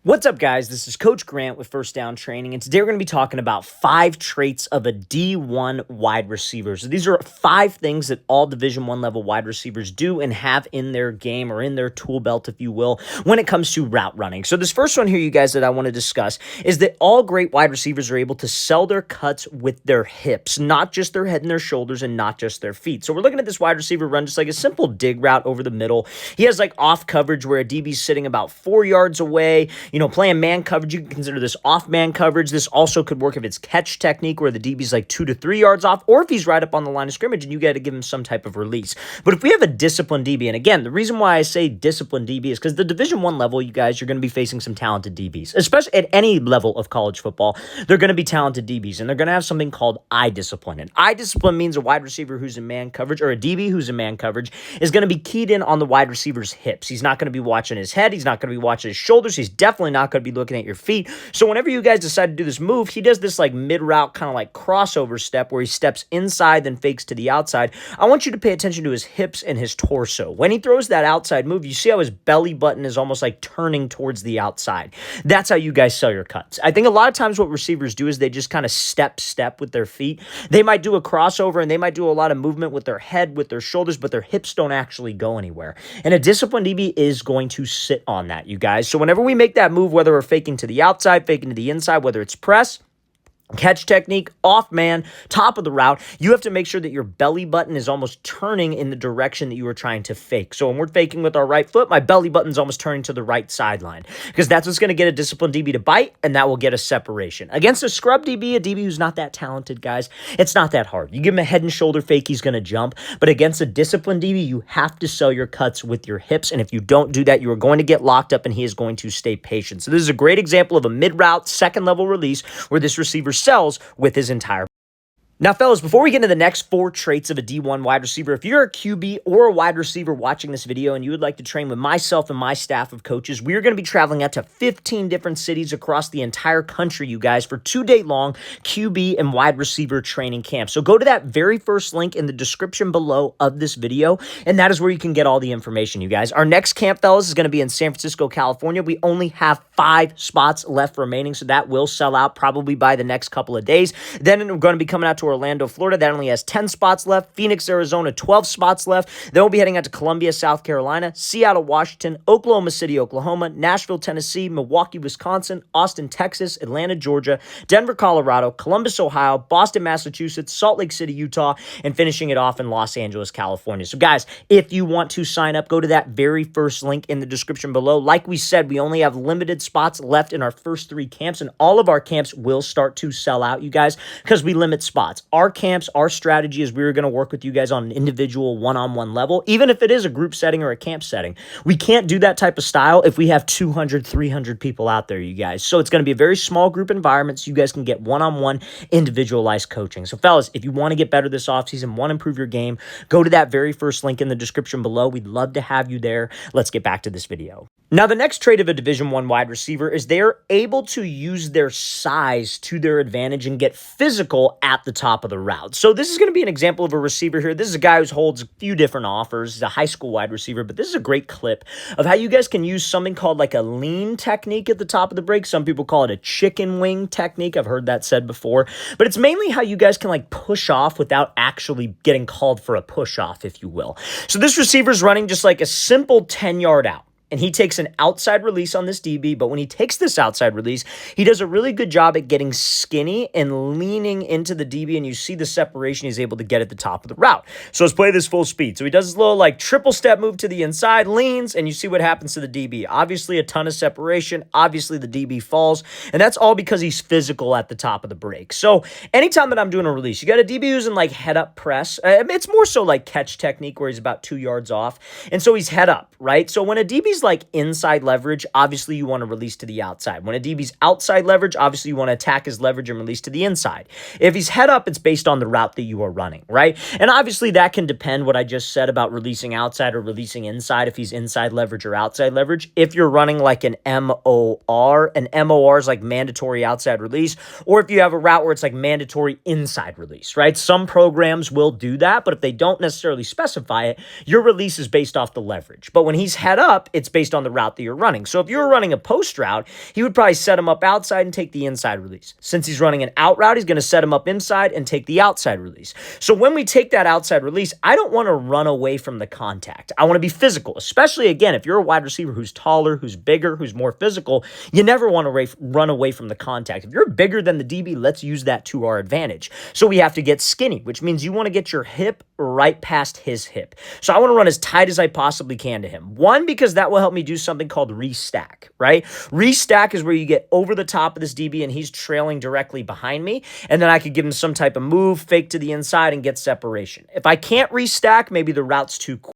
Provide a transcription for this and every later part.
What's up, guys? This is Coach Grant with First Down Training, and today we're going to be talking about 5 traits of a D1 wide receiver. So these are 5 things that all Division I level wide receivers do and have in their game or in their tool belt, if you will, when it comes to route running. So this first one here, you guys, that I want to discuss is that all great wide receivers are able to sell their cuts with their hips, not just their head and their shoulders and not just their feet. So we're looking at this wide receiver run just like a simple dig route over the middle. He has like off coverage where a DB's sitting about 4 yards away. Playing man coverage, you can consider this off man coverage. This also could work if it's catch technique where the DB's like 2 to 3 yards off, or if he's right up on the line of scrimmage and you got to give him some type of release. But if we have a disciplined DB, and again, the reason why I say disciplined DB is because the Division I level, you guys, you're going to be facing some talented DBs, especially at any level of college football. They're going to be talented DBs, and they're going to have something called eye discipline. And eye discipline means a wide receiver who's in man coverage, or a DB who's in man coverage, is going to be keyed in on the wide receiver's hips. He's not going to be watching his head. He's not going to be watching his shoulders. He's definitely not going to be looking at your feet. So whenever you guys decide to do this move, he does this like mid-route kind of like crossover step where he steps inside then fakes to the outside. I want you to pay attention to his hips and his torso. When he throws that outside move, you see how his belly button is almost like turning towards the outside. That's how you guys sell your cuts. I think a lot of times what receivers do is they just kind of step with their feet. They might do a crossover and they might do a lot of movement with their head, with their shoulders, but their hips don't actually go anywhere. And a disciplined DB is going to sit on that, you guys. So whenever we make that move, whether we're faking to the outside, faking to the inside, whether it's press, catch technique, off man, top of the route, you have to make sure that your belly button is almost turning in the direction that you are trying to fake. So when we're faking with our right foot, my belly button's almost turning to the right sideline because that's what's going to get a disciplined DB to bite, and that will get a separation. Against a scrub DB, a DB who's not that talented, guys, it's not that hard. You give him a head and shoulder fake, he's going to jump. But against a disciplined DB, you have to sell your cuts with your hips, and if you don't do that, you are going to get locked up, and he is going to stay patient. So this is a great example of a mid-route, second-level release where this receiver sells with his entire. Now, fellas, before we get into the next 4 traits of a D1 wide receiver, if you're a QB or a wide receiver watching this video and you would like to train with myself and my staff of coaches, we are going to be traveling out to 15 different cities across the entire country, you guys, for 2-day-long QB and wide receiver training camps. So go to that very first link in the description below of this video, and that is where you can get all the information, you guys. Our next camp, fellas, is going to be in San Francisco, California. We only have 5 spots left remaining, so that will sell out probably by the next couple of days. Then we're going to be coming out to Orlando, Florida. That only has 10 spots left. Phoenix, Arizona, 12 spots left. Then we'll be heading out to Columbia, South Carolina, Seattle, Washington, Oklahoma City, Oklahoma, Nashville, Tennessee, Milwaukee, Wisconsin, Austin, Texas, Atlanta, Georgia, Denver, Colorado, Columbus, Ohio, Boston, Massachusetts, Salt Lake City, Utah, and finishing it off in Los Angeles, California. So guys, if you want to sign up, go to that very first link in the description below. Like we said, we only have limited spots left in our first 3 camps, and all of our camps will start to sell out, you guys, because we limit spots. Our camps, our strategy is we're going to work with you guys on an individual one-on-one level, even if it is a group setting or a camp setting. We can't do that type of style if we have 200, 300 people out there, you guys. So it's going to be a very small group environment so you guys can get one-on-one individualized coaching. So fellas, if you want to get better this offseason, want to improve your game, go to that very first link in the description below. We'd love to have you there. Let's get back to this video. Now, the next trait of a Division I wide receiver is they're able to use their size to their advantage and get physical at the top of the route. So this is going to be an example of a receiver here. This is a guy who holds a few different offers. He's a high school wide receiver, but this is a great clip of how you guys can use something called like a lean technique at the top of the break. Some people call it a chicken wing technique. I've heard that said before, but it's mainly how you guys can like push off without actually getting called for a push off, if you will. So this receiver's running just like a simple 10-yard out. And he takes an outside release on this DB, but when he takes this outside release, he does a really good job at getting skinny and leaning into the DB, and you see the separation he's able to get at the top of the route. So let's play this full speed. So he does this little like triple step move to the inside, leans, and you see what happens to the DB. Obviously a ton of separation. Obviously the DB falls, and that's all because he's physical at the top of the break. So anytime that I'm doing a release, you got a DB who's in like head up press. It's more so like catch technique where he's about 2 yards off, and so he's head up, right? So when a DB's like inside leverage, obviously you want to release to the outside. When a DB's outside leverage, obviously you want to attack his leverage and release to the inside. If he's head up, it's based on the route that you are running, right? And obviously that can depend what I just said about releasing outside or releasing inside, if he's inside leverage or outside leverage. If you're running like an MOR is like mandatory outside release, or if you have a route where it's like mandatory inside release, right? Some programs will do that, but if they don't necessarily specify it, your release is based off the leverage. But when he's head up, it's based on the route that you're running. So if you were running a post route, he would probably set him up outside and take the inside release. Since he's running an out route, he's going to set him up inside and take the outside release. So when we take that outside release, I don't want to run away from the contact. I want to be physical, especially, again, if you're a wide receiver who's taller, who's bigger, who's more physical, you never want to run away from the contact. If you're bigger than the DB, let's use that to our advantage. So we have to get skinny, which means you want to get your hip right past his hip. So I want to run as tight as I possibly can to him. One, because that will help me do something called restack, right? Restack is where you get over the top of this DB and he's trailing directly behind me, and then I could give him some type of move, fake to the inside, and get separation. If I can't restack, maybe the route's too quick.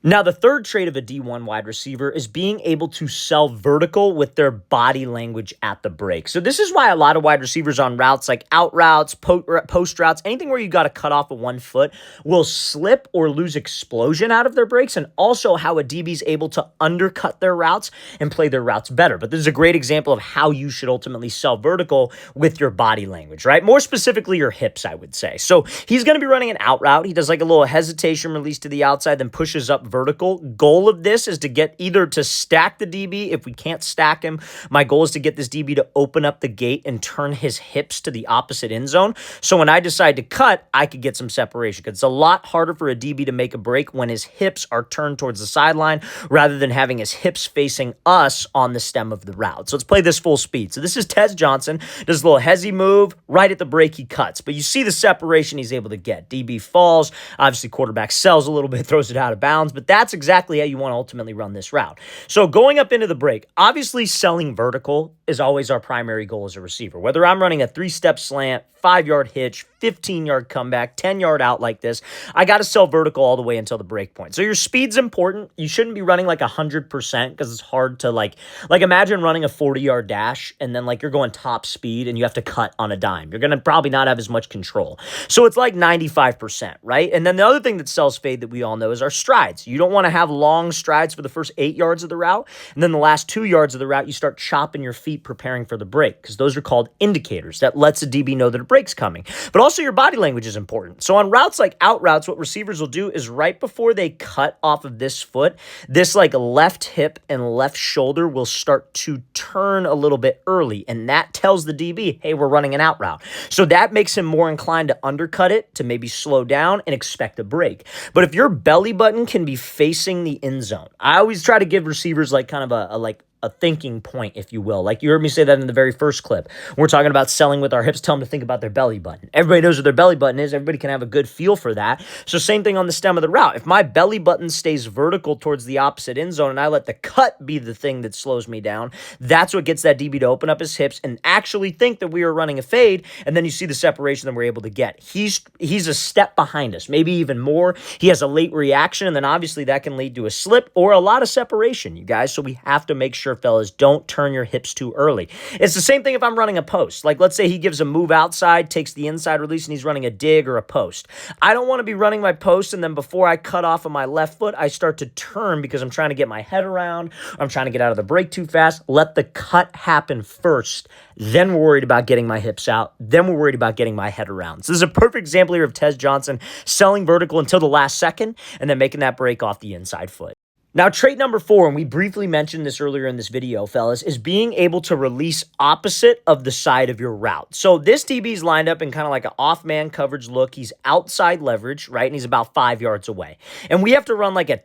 Now, the third trait of a D1 wide receiver is being able to sell vertical with their body language at the break. So this is why a lot of wide receivers on routes like out routes, post routes, anything where you got to cut off of one foot will slip or lose explosion out of their breaks, and also how a DB is able to undercut their routes and play their routes better. But this is a great example of how you should ultimately sell vertical with your body language, right? More specifically, your hips, I would say. So he's going to be running an out route. He does like a little hesitation release to the outside, then pushes up vertical. Goal of this is to get either to stack the DB. If we can't stack him, my goal is to get this DB to open up the gate and turn his hips to the opposite end zone. So when I decide to cut, I could get some separation, because it's a lot harder for a DB to make a break when his hips are turned towards the sideline rather than having his hips facing us on the stem of the route. So let's play this full speed. So this is Tez Johnson. Does a little hezzy move. Right at the break, he cuts. But you see the separation he's able to get. DB falls. Obviously, quarterback sells a little bit, throws it out of bounds. But that's exactly how you want to ultimately run this route. So going up into the break, obviously selling vertical is always our primary goal as a receiver. Whether I'm running a 3-step slant, 5-yard hitch, 15-yard comeback, 10-yard out like this, I got to sell vertical all the way until the break point. So your speed's important. You shouldn't be running like 100% because it's hard to like imagine running a 40-yard dash and then like you're going top speed and you have to cut on a dime. You're going to probably not have as much control. So it's like 95%, right? And then the other thing that sells fade that we all know is our strides. You don't want to have long strides for the first 8 yards of the route, and then the last 2 yards of the route, you start chopping your feet preparing for the break, because those are called indicators. That lets a DB know that a break's coming. But also your body language is important. So on routes like out routes, what receivers will do is right before they cut off of this foot, this like left hip and left shoulder will start to turn a little bit early, and that tells the DB, hey, we're running an out route. So that makes him more inclined to undercut it, to maybe slow down and expect a break. But if your belly button can be facing the end zone, I always try to give receivers like kind of a thinking point, if you will. Like you heard me say that in the very first clip. We're talking about selling with our hips. Tell them to think about their belly button. Everybody knows what their belly button is. Everybody can have a good feel for that. So same thing on the stem of the route. If my belly button stays vertical towards the opposite end zone and I let the cut be the thing that slows me down, that's what gets that DB to open up his hips and actually think that we are running a fade. And then you see the separation that we're able to get. He's a step behind us, maybe even more. He has a late reaction, and then obviously that can lead to a slip or a lot of separation, you guys. So we have to make sure, fellas, don't turn your hips too early. It's the same thing if I'm running a post. Like let's say he gives a move outside, takes the inside release, and he's running a dig or a post. I don't want to be running my post, and then before I cut off of my left foot, I start to turn because I'm trying to get my head around, or I'm trying to get out of the break too fast. Let the cut happen first. Then we're worried about getting my hips out. Then we're worried about getting my head around. So this is a perfect example here of Tez Johnson selling vertical until the last second and then making that break off the inside foot. Now, trait number 4, and we briefly mentioned this earlier in this video, fellas, is being able to release opposite of the side of your route. So this DB's lined up in kind of like an off-man coverage look. He's outside leverage, right? And he's about 5 yards away. And we have to run like an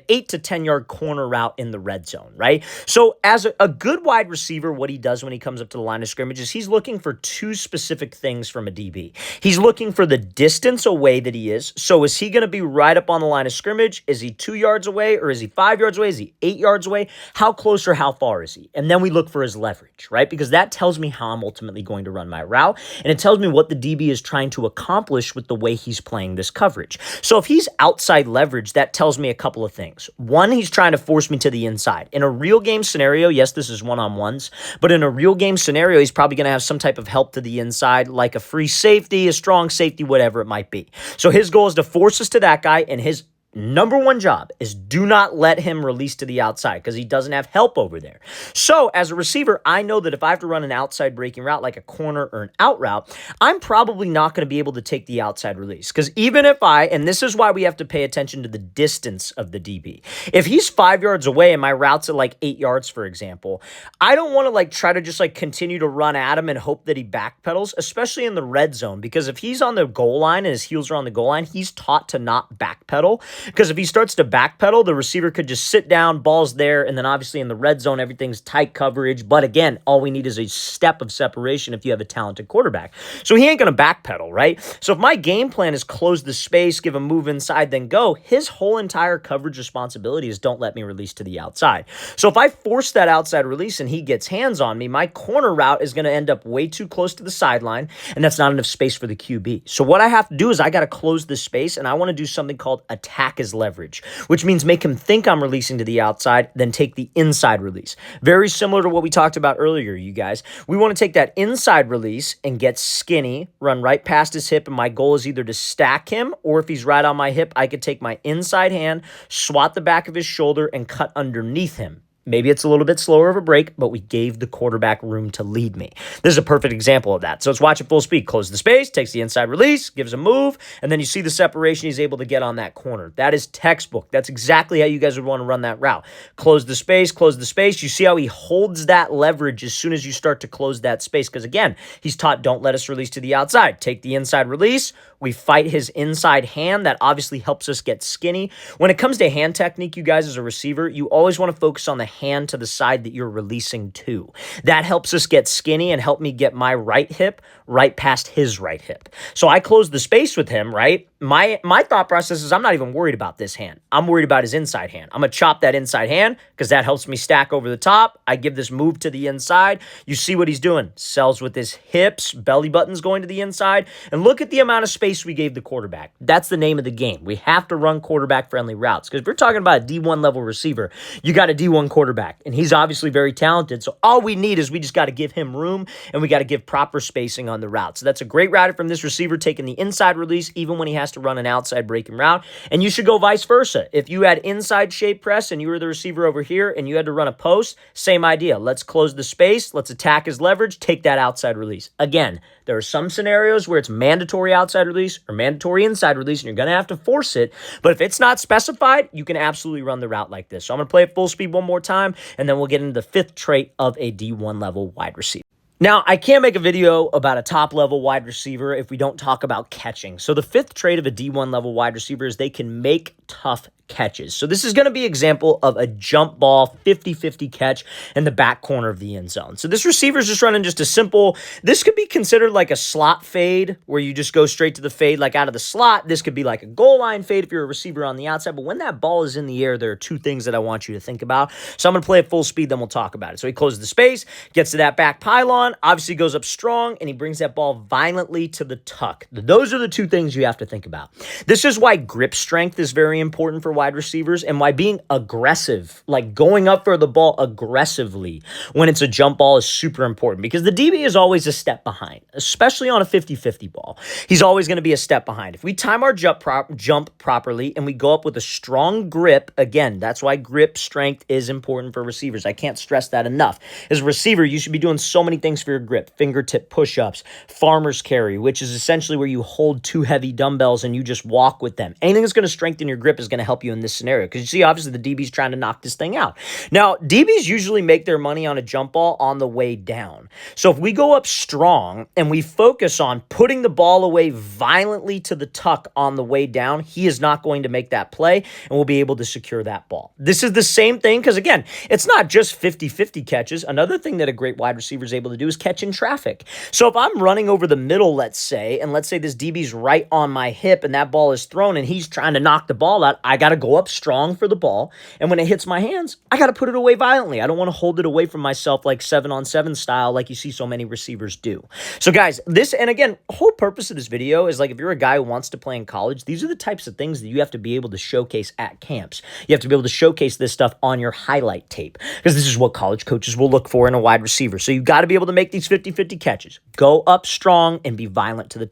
8 to 10 yard corner route in the red zone, right? So as a good wide receiver, what he does when he comes up to the line of scrimmage is he's looking for 2 specific things from a DB. He's looking for the distance away that he is. So is he going to be right up on the line of scrimmage? Is he 2 yards away, or is he 5 yards away? Is he 8 yards away? How close or how far is he? And then we look for his leverage, right? Because that tells me how I'm ultimately going to run my route, and it tells me what the DB is trying to accomplish with the way he's playing this coverage. So if he's outside leverage, that tells me a couple of things. One, he's trying to force me to the inside. In a real game scenario, yes, this is one-on-ones, but in a real game scenario, he's probably going to have some type of help to the inside, like a free safety, a strong safety, whatever it might be. So his goal is to force us to that guy, and his number one job is do not let him release to the outside because he doesn't have help over there. So as a receiver, I know that if I have to run an outside breaking route like a corner or an out route, I'm probably not going to be able to take the outside release, because even if and this is why we have to pay attention to the distance of the DB. If he's 5 yards away and my route's at like 8 yards, for example, I don't want to like try to just like continue to run at him and hope that he backpedals, especially in the red zone, because if he's on the goal line and his heels are on the goal line, he's taught to not backpedal. Because if he starts to backpedal, the receiver could just sit down, ball's there, and then obviously in the red zone, everything's tight coverage. But again, all we need is a step of separation if you have a talented quarterback. So he ain't going to backpedal, right? So if my game plan is close the space, give him move inside, then go, his whole entire coverage responsibility is don't let me release to the outside. So if I force that outside release and he gets hands on me, my corner route is going to end up way too close to the sideline, and that's not enough space for the QB. So what I have to do is I got to close the space, and I want to do something called attack as leverage, which means make him think I'm releasing to the outside, then take the inside release. Very similar to what we talked about earlier, you guys. We want to take that inside release and get skinny, run right past his hip, and my goal is either to stack him, or if he's right on my hip, I could take my inside hand, swat the back of his shoulder, and cut underneath him. Maybe it's a little bit slower of a break, but we gave the quarterback room to lead me. This is a perfect example of that. So let's watch it full speed. Close the space, takes the inside release, gives a move, and then you see the separation he's able to get on that corner. That is textbook. That's exactly how you guys would want to run that route. Close the space, close the space. You see how he holds that leverage as soon as you start to close that space, because again, he's taught don't let us release to the outside. Take the inside release. We fight his inside hand. That obviously helps us get skinny. When it comes to hand technique, you guys, as a receiver, you always want to focus on the hand to the side that you're releasing to. That helps us get skinny and help me get my right hip right past his right hip. So I close the space with him, right? My thought process is I'm not even worried about this hand. I'm worried about his inside hand. I'm going to chop that inside hand because that helps me stack over the top. I give this move to the inside. You see what he's doing. Sells with his hips, belly buttons going to the inside. And look at the amount of space we gave the quarterback. That's the name of the game. We have to run quarterback-friendly routes, because if we're talking about a D1 level receiver, you got a D1 quarterback, and he's obviously very talented. So all we need is we just got to give him room, and we got to give proper spacing on the route. So that's a great route from this receiver, taking the inside release, even when he has to run an outside breaking route. And you should go vice versa. If you had inside shape press and you were the receiver over here and you had to run a post, same idea. Let's close the space. Let's attack his leverage. Take that outside release. Again, there are some scenarios where it's mandatory outside release or mandatory inside release, and you're going to have to force it. But if it's not specified, you can absolutely run the route like this. So I'm going to play it full speed one more time, and then we'll get into the 5th trait of a D1 level wide receiver. Now, I can't make a video about a top-level wide receiver if we don't talk about catching. So the 5th trait of a D1 level wide receiver is they can make tough catches. So this is going to be an example of a jump ball 50-50 catch in the back corner of the end zone. So this receiver is just running just a simple, this could be considered like a slot fade where you just go straight to the fade like out of the slot. This could be like a goal line fade if you're a receiver on the outside. But when that ball is in the air, there are 2 things that I want you to think about. So I'm going to play it full speed, then we'll talk about it. So he closes the space, gets to that back pylon, obviously goes up strong, and he brings that ball violently to the tuck. Those are the 2 things you have to think about. This is why grip strength is very important for wide receivers, and why being aggressive, like going up for the ball aggressively when it's a jump ball, is super important, because the DB is always a step behind, especially on a 50-50 ball. He's always going to be a step behind. If we time our jump properly and we go up with a strong grip, again, that's why grip strength is important for receivers. I can't stress that enough. As a receiver, you should be doing so many things for your grip. Fingertip push-ups, farmer's carry, which is essentially where you hold 2 heavy dumbbells and you just walk with them. Anything that's going to strengthen your grip is going to help you you in this scenario because you see, obviously, the DB's trying to knock this thing out. Now, DBs usually make their money on a jump ball on the way down. So if we go up strong and we focus on putting the ball away violently to the tuck on the way down, he is not going to make that play and we'll be able to secure that ball. This is the same thing because, again, it's not just 50-50 catches. Another thing that a great wide receiver is able to do is catch in traffic. So if I'm running over the middle, let's say, and let's say this DB's right on my hip and that ball is thrown and he's trying to knock the ball out, I got to go up strong for the ball. And when it hits my hands, I got to put it away violently. I don't want to hold it away from myself like 7-on-7 style like you see so many receivers do. So guys, this, and again, the whole purpose of this video is like if you're a guy who wants to play in college, these are the types of things that you have to be able to showcase at camps. You have to be able to showcase this stuff on your highlight tape because this is what college coaches will look for in a wide receiver. So you got to be able to make these 50-50 catches. Go up strong and be violent to the